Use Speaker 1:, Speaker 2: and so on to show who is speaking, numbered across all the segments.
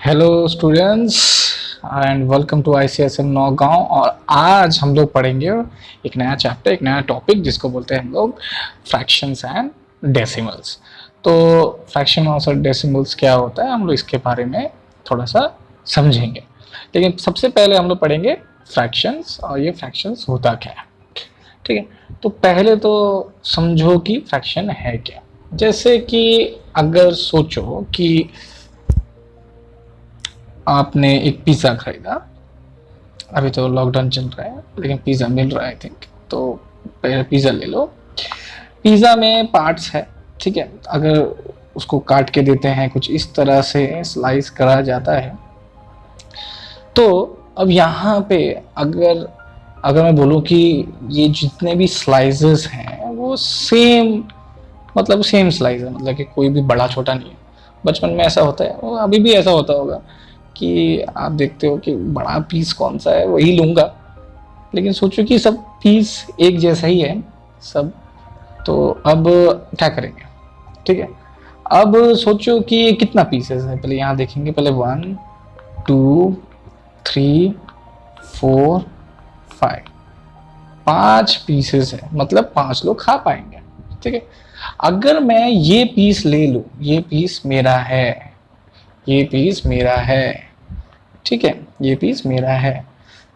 Speaker 1: Hello students and welcome to ICSM Naugaon. और आज हम लोग पढ़ेंगे एक नया चैप्टर, एक नया टॉपिक जिसको बोलते हैं हम लोग फ्रैक्शंस एंड डेसिमल्स। तो फ्रैक्शन और डेसिमल्स क्या होता है, हम लोग इसके बारे में थोड़ा सा समझेंगे। लेकिन सबसे पहले हम लोग पढ़ेंगे फ्रैक्शंस और ये फ्रैक्शंस होता क्या है। ठीक है, तो पहले तो समझो कि फ्रैक्शन है क्या। जैसे कि अगर सोचो कि आपने एक पिज़्ज़ा खरीदा, अभी तो लॉकडाउन चल रहा है लेकिन पिज़्ज़ा मिल रहा है आई थिंक, तो पहले पिज़्ज़ा ले लो। पिज़्ज़ा में पार्ट्स है, ठीक है। अगर उसको काट के देते हैं, कुछ इस तरह से स्लाइस करा जाता है। तो अब यहाँ पे अगर अगर मैं बोलूँ कि ये जितने भी स्लाइसेस हैं वो सेम, मतलब सेम स्लाइस है, मतलब कि कोई भी बड़ा छोटा नहीं है। बचपन में ऐसा होता है, वो अभी भी ऐसा होता होगा कि आप देखते हो कि बड़ा पीस कौन सा है वही लूँगा, लेकिन सोचो कि सब पीस एक जैसा ही है सब। तो अब क्या करेंगे, ठीक है। अब सोचो कि कितना पीसेस है, पहले यहाँ देखेंगे। पहले 1 2 3 4 5, 5 पीसेस है, मतलब 5 लोग खा पाएंगे, ठीक है। अगर मैं ये पीस ले लूँ, ये पीस मेरा है, ये पीस मेरा है, ठीक है, ये पीस मेरा है,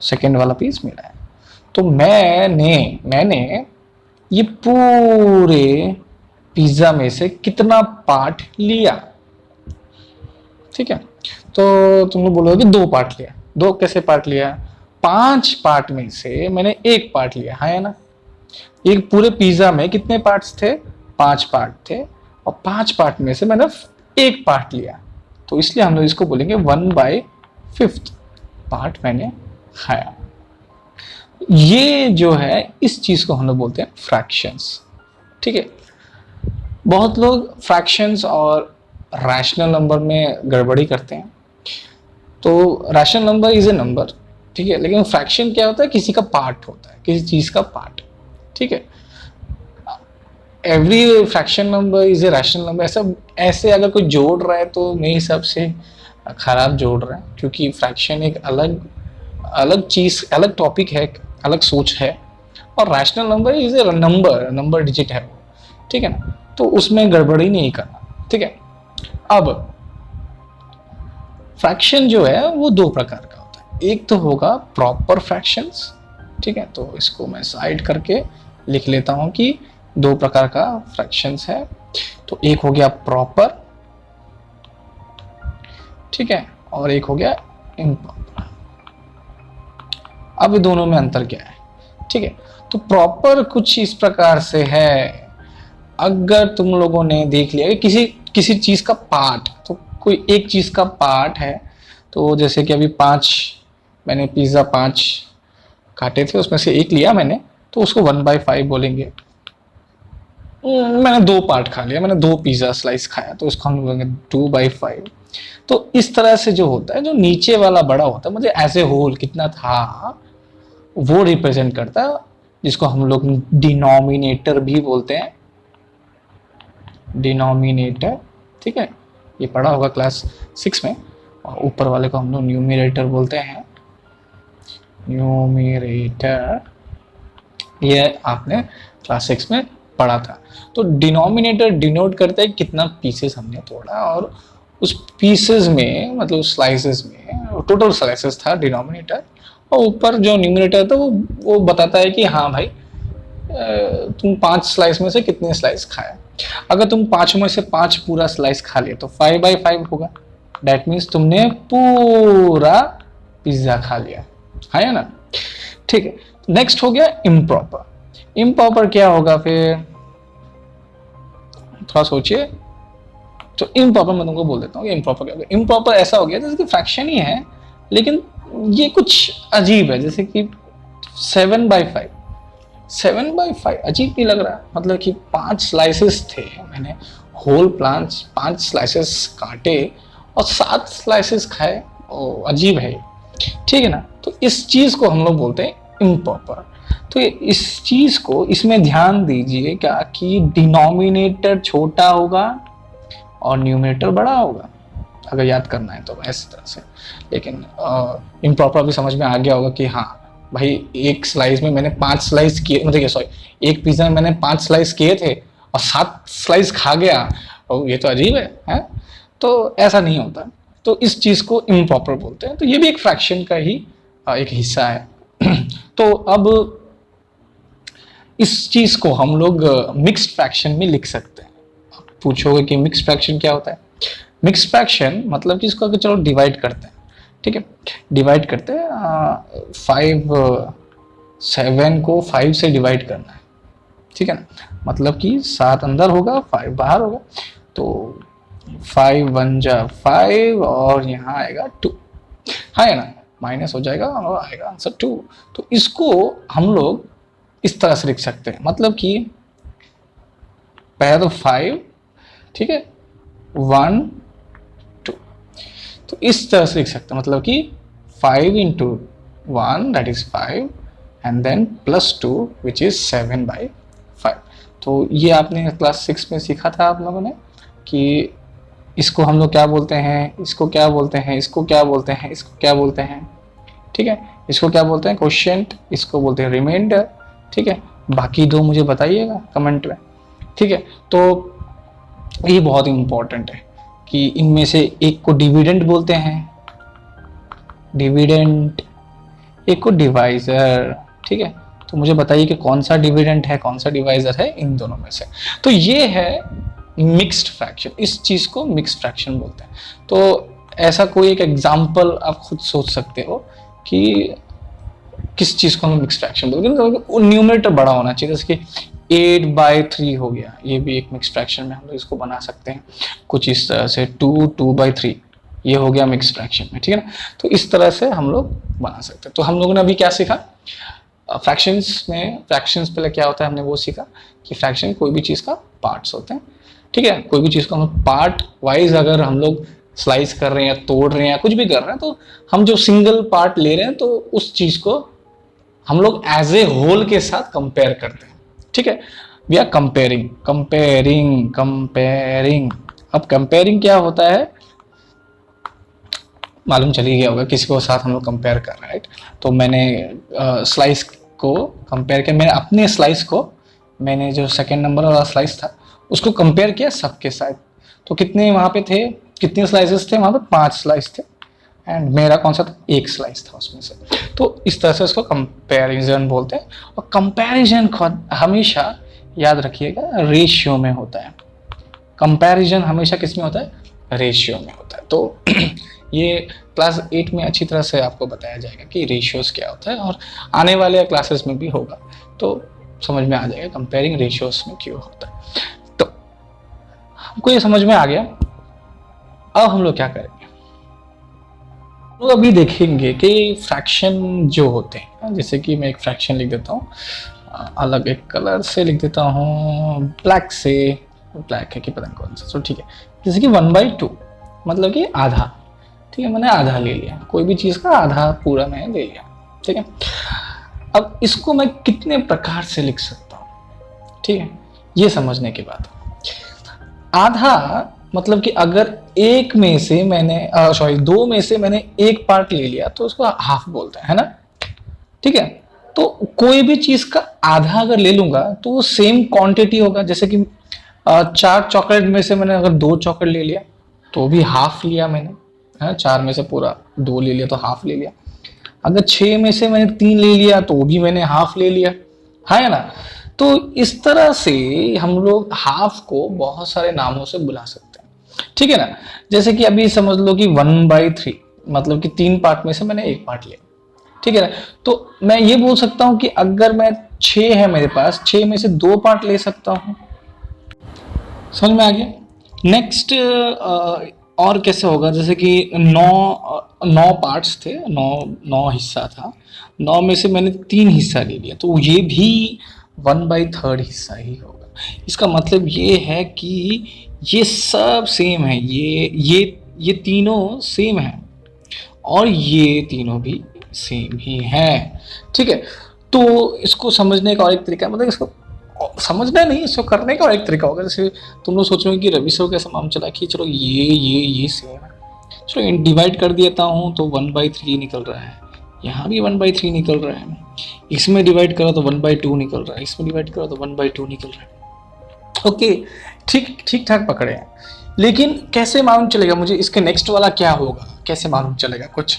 Speaker 1: सेकंड वाला पीस मेरा है। तो मैंने ये पूरे पिज्जा में से कितना पार्ट लिया, ठीक है। तो तुम लोग बोलोगे कि 2 पार्ट लिया। 2 कैसे पार्ट लिया? 5 पार्ट में से मैंने 1 पार्ट लिया, है ना। एक पूरे पिज्जा में कितने पार्ट्स थे? 5 पार्ट थे, और 5 पार्ट में से मैंने 1 पार्ट लिया, तो इसलिए हम लोग इसको बोलेंगे 1/5 पार्ट मैंने खाया। ये जो है, इस चीज को हम लोग बोलते हैं फ्रैक्शंस, ठीक है। बहुत लोग फ्रैक्शंस और रैशनल नंबर में गड़बड़ी करते हैं। तो rational number is a number, ठीक है, लेकिन फ्रैक्शन क्या होता है? किसी का पार्ट होता है, किसी चीज का पार्ट, ठीक है। Every fraction number is a rational number. ऐसा ऐसे अगर कोई जोड़ रहा है तो मेरे हिसाब से खराब जोड़ रहा है, क्योंकि फ्रैक्शन एक अलग अलग चीज, अलग टॉपिक है, अलग सोच है। और rational number is a number digit है वो, ठीक है ना। तो उसमें गड़बड़ी नहीं करना, ठीक है। अब फ्रैक्शन जो है वो 2 प्रकार का होता है। एक तो होगा प्रॉपर फ्रैक्शंस, ठीक है। तो इसको मैं साइड करके लिख लेता हूं कि 2 प्रकार का फ्रैक्शंस है। तो एक हो गया प्रॉपर, ठीक है, और एक हो गया इम्प्रॉपर। अब दोनों में अंतर क्या है, ठीक है। तो प्रॉपर कुछ इस प्रकार से है, अगर तुम लोगों ने देख लिया कि किसी चीज का पार्ट, तो कोई एक चीज का पार्ट है, तो जैसे कि अभी 5 मैंने पिज्जा 5 काटे थे, उसमें से 1 लिया मैंने, तो उसको 1/5 बोलेंगे। मैंने 2 पार्ट खा लिया, मैंने 2 पिज्जा स्लाइस खाया, तो उसको हम बोलेंगे 2/5। तो इस तरह से जो होता है, जो नीचे वाला बड़ा होता है, मुझे एज ए होल कितना था वो रिप्रेजेंट करता है, जिसको हम लोग डिनोमिनेटर भी बोलते हैं, डिनोमिनेटर, ठीक है। ये पढ़ा होगा क्लास 6 में। और ऊपर वाले को हम लोग न्यूमरेटर बोलते हैं, न्यूमरेटर, ये आपने क्लास 6 में पढ़ा था। तो डिनोमिनेटर डिनोट करता है कितना पीसेस हमने तोड़ा, और उस पीसेस में, मतलब स्लाइसेस में, टोटल स्लाइसेस था डिनोमिनेटर। और ऊपर जो न्यूमरेटर था वो बताता है कि हाँ भाई, तुम 5 स्लाइस में से कितने स्लाइस खाया। अगर तुम 5 में से 5 पूरा स्लाइस खा लिया तो 5/5 होगा। डेट मीन्स तुमने पूरा पिज्जा खा लिया, है ना, ठीक है। नेक्स्ट हो गया इम्प्रॉपर। इम्प्रॉपर क्या होगा फिर, थोड़ा सोचिए। तो इम्प्रॉपर मैं तुमको बोल देता हूँ, इम्प्रॉपर क्या होगा। इम्प्रॉपर ऐसा हो गया जैसे कि फ्रैक्शन ही है, लेकिन ये कुछ अजीब है। जैसे कि 7/5, 7/5 अजीब नहीं लग रहा? मतलब कि 5 स्लाइसेस थे, मैंने होल 5 स्लाइसेस काटे और 7 स्लाइसेस खाए, अजीब है, ठीक है ना। तो इस चीज को हम लोग बोलते हैं इम्प्रॉपर। तो इस चीज को, इसमें ध्यान दीजिएगा कि डिनोमिनेटर छोटा होगा और न्यूमरेटर बड़ा होगा। अगर याद करना है तो ऐसी तरह से। लेकिन इम्प्रॉपर भी समझ में आ गया होगा कि हाँ भाई एक स्लाइस में मैंने 5 स्लाइस किए, मतलब सॉरी एक पिज़्ज़ा में मैंने 5 स्लाइस किए थे और 7 स्लाइस खा गया, और ये तो अजीब है? तो ऐसा नहीं होता। तो इस चीज़ को इम्प्रॉपर बोलते हैं। तो ये भी एक फ्रैक्शन का ही एक हिस्सा है। तो अब इस चीज़ को हम लोग मिक्स्ड फ्रैक्शन में लिख सकते हैं। आप पूछोगे कि मिक्स्ड फ्रैक्शन क्या होता है? मिक्स्ड फ्रैक्शन मतलब कि इसको अगर चलो डिवाइड करते हैं, ठीक है, डिवाइड करते हैं 7 को 5 से डिवाइड करना है, ठीक है ना, मतलब कि 7 अंदर होगा 5 बाहर होगा, तो 5 1 जा 5 और यहाँ आएगा 2, है ना, माइनस हो जाएगा और आएगा आंसर 2। तो इसको हम लोग इस तरह से लिख सकते हैं, मतलब कि पहले तो 5, ठीक है, 1 2, तो इस तरह से लिख सकते हैं, मतलब कि 5 into 1 that is 5 and then plus 2 which is 7/5। तो ये आपने क्लास 6 में सीखा था आप लोगों ने कि इसको हम लोग क्या बोलते हैं, इसको क्या बोलते हैं, इसको क्या बोलते हैं, इसको क्या बोलते हैं, ठीक है, इसको क्या बोलते हैं क्वोशिएंट, इसको बोलते हैं रिमाइंडर, ठीक है। बाकी दो मुझे बताइएगा कमेंट में, ठीक है। तो ये बहुत इंपॉर्टेंट है कि इनमें से एक को डिविडेंड बोलते हैं, डिविडेंड, एक को डिवाइजर, ठीक है। तो मुझे बताइए कि कौन सा डिविडेंड है, कौन सा डिवाइजर है इन दोनों में से। तो ये है मिक्स्ड फ्रैक्शन, इस चीज को मिक्स्ड फ्रैक्शन बोलते हैं। तो ऐसा कोई एक एग्जांपल आप खुद सोच सकते हो कि किस चीज को हम मिक्स्ड फ्रैक्शन बोलते हैं। तो न्यूमरेटर बड़ा होना चाहिए, जैसे कि 8/3 हो गया, ये भी एक मिक्स्ड फ्रैक्शन में हम लोग इसको बना सकते हैं कुछ इस तरह से। 2/3 ये हो गया मिक्स्ड फ्रैक्शन में, ठीक है ना। तो इस तरह से हम लोग बना सकते हैं। तो हम लोगों ने अभी क्या सीखा फ्रैक्शंस में, फ्रैक्शंस पहले क्या होता है हमने वो सीखा कि फ्रैक्शन कोई भी चीज़ का पार्ट्स होते हैं, ठीक है। कोई भी चीज़ को हम पार्ट वाइज अगर हम लोग स्लाइस कर रहे हैं या तोड़ रहे हैं या कुछ भी कर रहे हैं, तो हम जो सिंगल पार्ट ले रहे हैं तो उस चीज़ को हम लोग एज ए होल के साथ कंपेयर करते हैं, ठीक है। We are comparing comparing comparing. अब कंपेयरिंग क्या होता है मालूम चल ही गया होगा, किसी को साथ हम लोग कंपेयर कर रहे हैं, राइट। तो मैंने स्लाइस को कंपेयर किया, मैंने अपने स्लाइस को, मैंने जो सेकेंड नंबर वाला स्लाइस था उसको कंपेयर किया सबके साथ। तो कितने वहाँ पे थे, कितने स्लाइसेस थे वहाँ पे? 5 स्लाइस थे, एंड मेरा कौन सा था? 1 स्लाइस था उसमें से। तो इस तरह से उसको कंपैरिजन बोलते हैं। और कंपैरिजन हमेशा याद रखिएगा रेशियो में होता है। कंपैरिजन हमेशा किस में होता है? रेशियो में होता है। तो ये क्लास 8 में अच्छी तरह से आपको बताया जाएगा कि रेशियोज क्या होता है, और आने वाले क्लासेस में भी होगा, तो समझ में आ जाएगा कंपेयरिंग रेशियोज में क्यों होता है। तो हमको ये समझ में आ गया। अब हम लोग क्या करेंगे, हम लोग अभी देखेंगे कि फ्रैक्शन जो होते हैं, जैसे कि मैं एक फ्रैक्शन लिख देता हूँ, अलग एक कलर से लिख देता हूँ, ब्लैक से, ब्लैक है कि पता नहीं कौन सा, तो ठीक है। जैसे कि 1/2 मतलब कि आधा, ठीक है, मैंने आधा ले लिया, कोई भी चीज़ का आधा पूरा मैंने ले लिया, ठीक है। अब इसको मैं कितने प्रकार से लिख सकता हूँ, ठीक है, ये समझने के बाद आधा मतलब कि अगर एक में से मैंने सॉरी 2 में से मैंने एक पार्ट ले लिया तो उसको हाफ बोलते हैं, है ना, ठीक है। तो कोई भी चीज का आधा अगर ले लूंगा तो वो सेम क्वांटिटी होगा। जैसे कि 4 चॉकलेट में से मैंने अगर 2 चॉकलेट ले लिया तो भी हाफ लिया मैंने, है, 4 में से पूरा 2 ले लिया तो हाफ ले लिया। अगर 6 में से मैंने 3 ले लिया तो भी मैंने हाफ ले लिया, है ना। तो इस तरह से हम लोग हाफ को बहुत सारे नामों से बुला सकते हैं, ठीक है ना। जैसे कि अभी समझ लो कि 1/3 मतलब कि 3 पार्ट में से मैंने एक पार्ट लिया, ठीक है ना। तो मैं ये बोल सकता हूं कि अगर मैं 6 है मेरे पास, 6 में से 2 पार्ट ले सकता हूं। समझ में आ गया। नेक्स्ट और कैसे होगा, जैसे कि 9 पार्ट्स थे, 9 हिस्सा था, 9 में से मैंने 3 हिस्सा ले लिया तो ये भी 1/3 हिस्सा ही होगा। इसका मतलब ये है कि ये सब सेम है, ये तीनों सेम है और ये तीनों भी सेम ही है, ठीक है। तो इसको समझने का और एक तरीका, मतलब इसको समझना नहीं, इसको करने का और एक तरीका होगा। जैसे तुम लोग सोचोगे कि रवि सर कैसे मालूम चला कि चलो ये सेम है, चलो डिवाइड कर देता हूँ तो 1/3 निकल रहा है, यहाँ भी 1/3 निकल रहा है, इसमें डिवाइड करो तो 1/2 निकल रहा है, इसमें डिवाइड करो तो 1/2 निकल रहा है। ओके, ठीक ठाक पकड़े हैं, लेकिन कैसे मालूम चलेगा मुझे इसके नेक्स्ट वाला क्या होगा, कैसे मालूम चलेगा? कुछ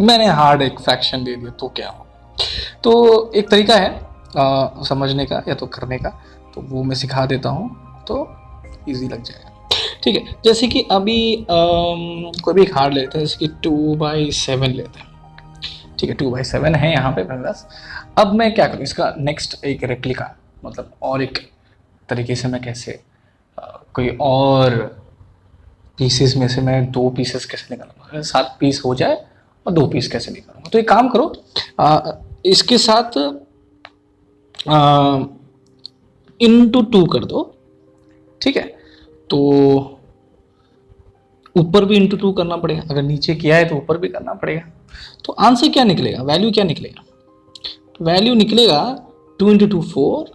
Speaker 1: मैंने हार्ड एक फ्रैक्शन दे दिया तो क्या होगा? तो एक तरीका है समझने का या तो करने का, तो वो मैं सिखा देता हूँ तो इजी लग जाएगा। ठीक है, जैसे कि अभी कोई भी एक हार्ड लेते हैं, जैसे कि 2/7 लेते हैं। ठीक है, 2/7 है यहाँ पे मेरे पास। अब मैं क्या करूँ, इसका नेक्स्ट एक रेप्लिका, मतलब और एक तरीके से मैं कैसे कोई और पीसेस में से मैं 2 पीसेस कैसे निकालूंगा, 7 पीस हो जाए और 2 पीस कैसे निकालूंगा। तो एक काम करो, इसके साथ into 2 कर दो। ठीक है, तो ऊपर भी into 2 करना पड़ेगा, अगर नीचे किया है तो ऊपर भी करना पड़ेगा। तो आंसर क्या निकलेगा, वैल्यू क्या निकलेगा? वैल्यू निकलेगा 2 × 2 4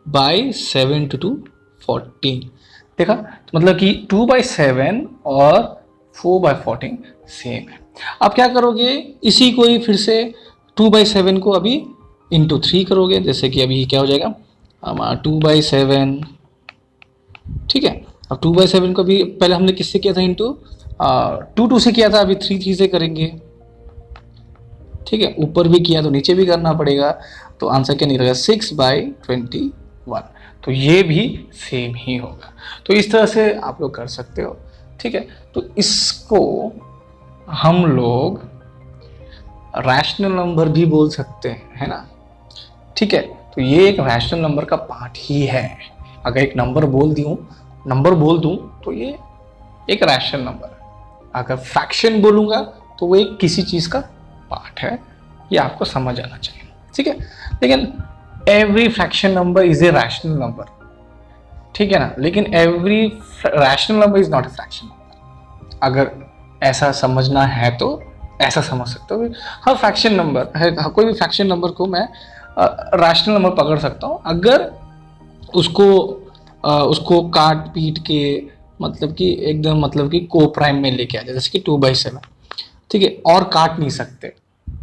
Speaker 1: बाई 7 × 2 14। देखा, तो मतलब कि 2/7 और 4/14 सेम है। आप क्या करोगे, इसी को ही फिर से 2/7 को अभी into 3 करोगे, जैसे कि अभी क्या हो जाएगा 2/7। ठीक है, अब 2/7 को भी पहले हमने किससे किया था, इंटू 2 से किया था, अभी 3 से करेंगे। ठीक है, ऊपर भी किया तो नीचे भी करना पड़ेगा, तो आंसर क्या निकलेगा 6/21। तो ये भी सेम ही होगा। तो इस तरह से आप लोग कर सकते हो। ठीक है, तो इसको हम लोग रैशनल नंबर भी बोल सकते हैं, है ना? ठीक है, तो ये एक रैशनल नंबर का पार्ट ही है। अगर एक नंबर बोल दूं तो ये एक रैशनल नंबर है। अगर फ्रैक्शन बोलूंगा तो वो एक किसी चीज का पार्ट है, ये आपको समझ आना चाहिए। ठीक है, लेकिन every fraction number is a rational number. ठीक है ना, लेकिन every rational number is not a fraction number. अगर ऐसा समझना है तो ऐसा समझ सकते हो। हर फ्रैक्शन नंबर है, कोई भी फ्रैक्शन नंबर को मैं रैशनल नंबर पकड़ सकता हूँ अगर उसको काट पीट के, मतलब कि एकदम, मतलब कि को प्राइम में लेके आ जाए, जैसे कि 2/7। ठीक है, और काट नहीं सकते,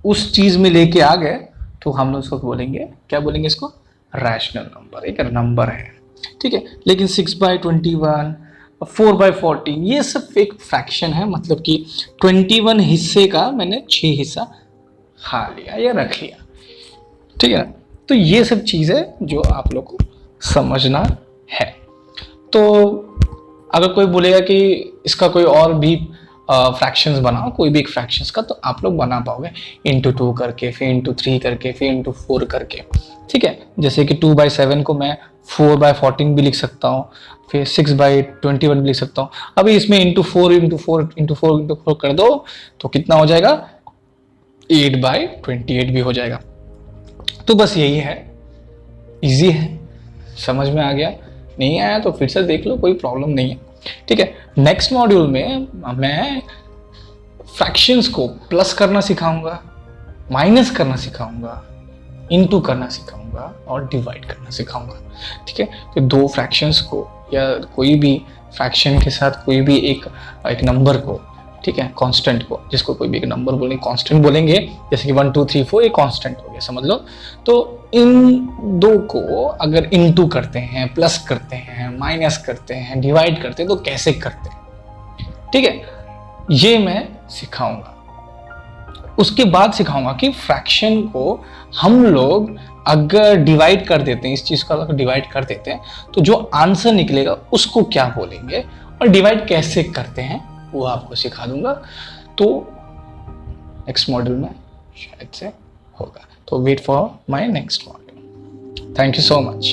Speaker 1: उस चीज में लेके आ गए तो हम लोग इसको बोलेंगे, क्या बोलेंगे इसको, रैशनल नंबर, एक नंबर है। ठीक है, लेकिन 6/21, 4/14 ये सब एक फ्रैक्शन है, मतलब कि 21 हिस्से का मैंने 6 हिस्सा खा लिया या रख लिया। ठीक है ना, तो ये सब चीजें जो आप लोग को समझना है। तो अगर कोई बोलेगा कि इसका कोई और भी फ्रैक्शंस बनाओ, कोई भी एक फ्रैक्शंस का, तो आप लोग बना पाओगे into 2 करके, फिर into 3 करके, फिर into 4 करके। ठीक है, जैसे कि 2/7 को मैं 4/14 भी लिख सकता हूँ, फिर 6/21 भी लिख सकता हूँ। अभी इसमें into 4 कर दो तो कितना हो जाएगा, 8/28 भी हो जाएगा। तो बस यही है, इजी है, समझ में आ गया? नहीं आया तो फिर से देख लो, कोई प्रॉब्लम नहीं है। ठीक है, नेक्स्ट मॉड्यूल में मैं फ्रैक्शंस को प्लस करना सिखाऊंगा, माइनस करना सिखाऊंगा, इनटू करना सिखाऊंगा और डिवाइड करना सिखाऊंगा। ठीक है, तो 2 फ्रैक्शंस को या कोई भी फ्रैक्शन के साथ कोई भी एक नंबर को, ठीक है, कांस्टेंट को, जिसको कोई भी एक नंबर बोलेंगे कांस्टेंट बोलेंगे, जैसे कि 1 2 3 4 ये कांस्टेंट हो गया, समझ लो। तो इन 2 को अगर इनटू करते हैं, प्लस करते हैं, माइनस करते हैं, डिवाइड करते हैं, तो कैसे करते हैं, ठीक है, ये मैं सिखाऊंगा। उसके बाद सिखाऊंगा कि फ्रैक्शन को हम लोग अगर डिवाइड कर देते हैं, इस चीज को अगर डिवाइड कर देते हैं तो जो आंसर निकलेगा उसको क्या बोलेंगे और डिवाइड कैसे करते हैं वो आपको सिखा दूंगा। तो नेक्स्ट मॉड्यूल में शायद से होगा, तो wait for my next module. Thank you so much.